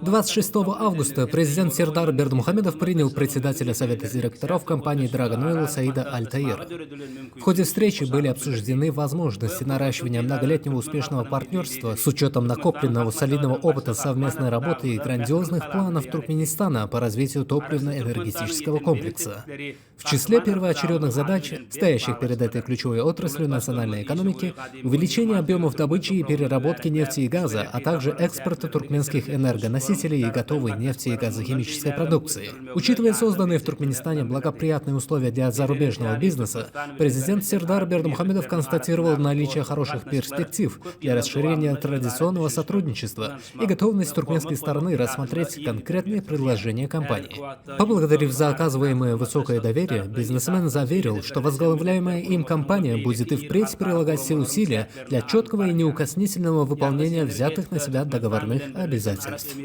26 августа президент Сердар Бердмухамедов принял председателя Совета директоров компании Dragon Oil Саида Аль-Таира. В ходе встречи были обсуждены возможности наращивания многолетнего успешного партнерства с учетом накопленного солидного опыта совместной работы и грандиозных планов Туркменистана по развитию топливно-энергетического комплекса. В числе первоочередных задач, стоящих перед этой ключевой отраслью национальной экономики, увеличение объемов добычи и переработки нефти и газа, а также экспорта туркменских энергоносителей и готовой нефти и газохимической продукции. Учитывая созданные в Туркменистане благоприятные условия для зарубежного бизнеса, президент Сердар Бердмухамедов констатировал наличие хороших перспектив для расширения традиционного сотрудничества и готовность туркменской стороны рассмотреть конкретные предложения компании. Поблагодарив за оказываемое высокое доверие, бизнесмен заверил, что возглавляемая им компания будет и впредь прилагать все усилия для четкого и неукоснительного выполнения взятых на себя договорных обязательств.